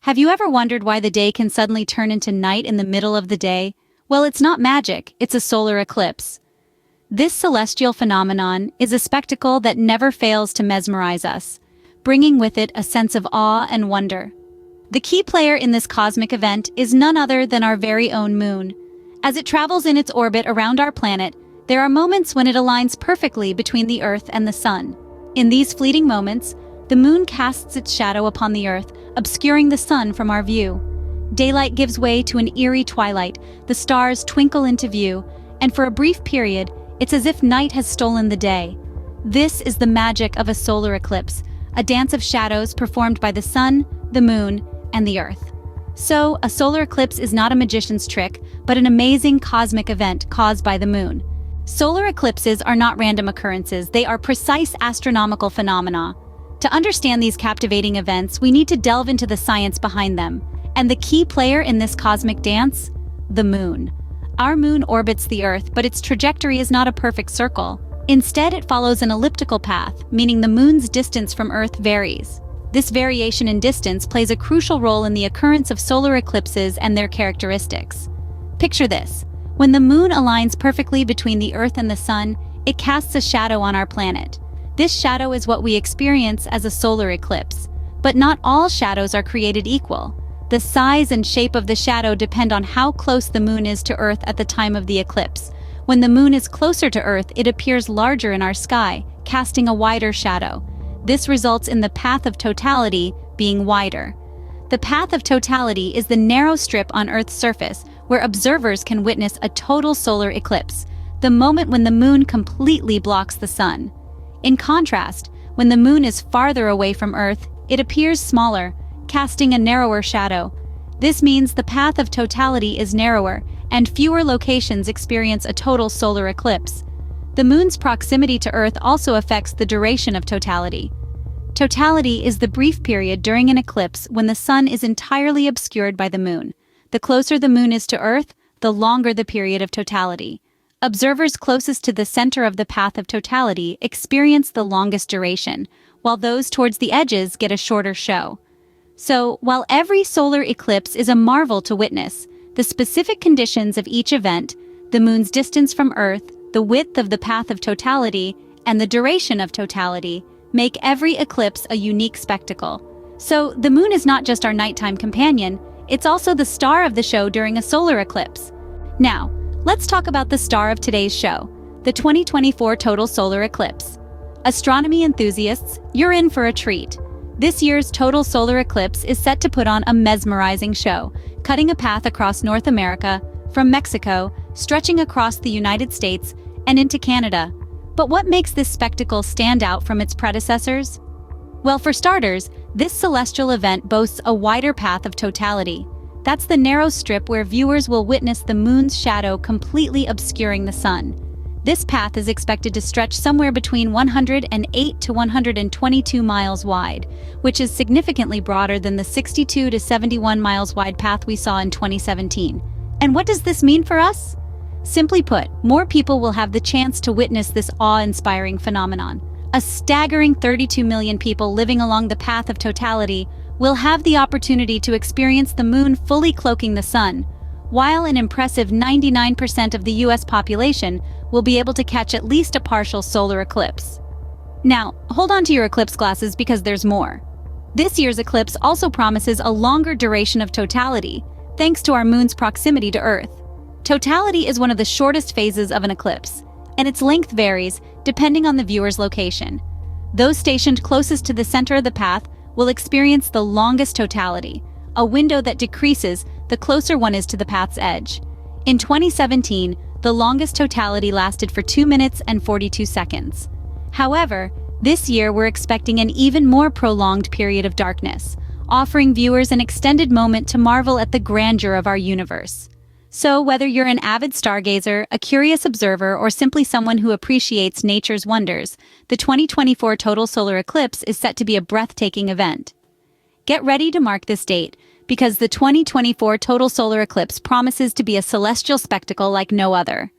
Have you ever wondered why the day can suddenly turn into night in the middle of the day? Well, it's not magic, it's a solar eclipse. This celestial phenomenon is a spectacle that never fails to mesmerize us, bringing with it a sense of awe and wonder. The key player in this cosmic event is none other than our very own moon. As it travels in its orbit around our planet, there are moments when it aligns perfectly between the Earth and the Sun. In these fleeting moments, the moon casts its shadow upon the Earth, obscuring the sun from our view. Daylight gives way to an eerie twilight, the stars twinkle into view, and for a brief period, it's as if night has stolen the day. This is the magic of a solar eclipse, a dance of shadows performed by the sun, the moon, and the Earth. So, a solar eclipse is not a magician's trick, but an amazing cosmic event caused by the moon. Solar eclipses are not random occurrences, they are precise astronomical phenomena. To understand these captivating events, we need to delve into the science behind them. And the key player in this cosmic dance? The moon. Our moon orbits the Earth, but its trajectory is not a perfect circle. Instead, it follows an elliptical path, meaning the moon's distance from Earth varies. This variation in distance plays a crucial role in the occurrence of solar eclipses and their characteristics. Picture this. When the moon aligns perfectly between the Earth and the sun, it casts a shadow on our planet. This shadow is what we experience as a solar eclipse. But not all shadows are created equal. The size and shape of the shadow depend on how close the moon is to Earth at the time of the eclipse. When the moon is closer to Earth, it appears larger in our sky, casting a wider shadow. This results in the path of totality being wider. The path of totality is the narrow strip on Earth's surface where observers can witness a total solar eclipse, the moment when the moon completely blocks the sun. In contrast, when the moon is farther away from Earth, it appears smaller, casting a narrower shadow. This means the path of totality is narrower, and fewer locations experience a total solar eclipse. The moon's proximity to Earth also affects the duration of totality. Totality is the brief period during an eclipse when the sun is entirely obscured by the moon. The closer the moon is to Earth, the longer the period of totality. Observers closest to the center of the path of totality experience the longest duration, while those towards the edges get a shorter show. So, while every solar eclipse is a marvel to witness, the specific conditions of each event, the moon's distance from Earth, the width of the path of totality, and the duration of totality, make every eclipse a unique spectacle. So, the moon is not just our nighttime companion, it's also the star of the show during a solar eclipse. Now, let's talk about the star of today's show, the 2024 total solar eclipse. Astronomy enthusiasts, you're in for a treat. This year's total solar eclipse is set to put on a mesmerizing show, cutting a path across North America, from Mexico, stretching across the United States, and into Canada. But what makes this spectacle stand out from its predecessors? Well, for starters, this celestial event boasts a wider path of totality. That's the narrow strip where viewers will witness the moon's shadow completely obscuring the sun. This path is expected to stretch somewhere between 108 to 122 miles wide, which is significantly broader than the 62 to 71 miles wide path we saw in 2017. And what does this mean for us? Simply put, more people will have the chance to witness this awe-inspiring phenomenon. A staggering 32 million people living along the path of totality will have the opportunity to experience the moon fully cloaking the sun, while an impressive 99% of the US population will be able to catch at least a partial solar eclipse. Now, hold on to your eclipse glasses because there's more. This year's eclipse also promises a longer duration of totality, thanks to our moon's proximity to Earth. Totality is one of the shortest phases of an eclipse, and its length varies depending on the viewer's location. Those stationed closest to the center of the path will experience the longest totality, a window that decreases the closer one is to the path's edge. In 2017, the longest totality lasted for 2 minutes and 42 seconds. However, this year we're expecting an even more prolonged period of darkness, offering viewers an extended moment to marvel at the grandeur of our universe. So, whether you're an avid stargazer, a curious observer, or simply someone who appreciates nature's wonders, the 2024 total solar eclipse is set to be a breathtaking event. Get ready to mark this date, because the 2024 total solar eclipse promises to be a celestial spectacle like no other.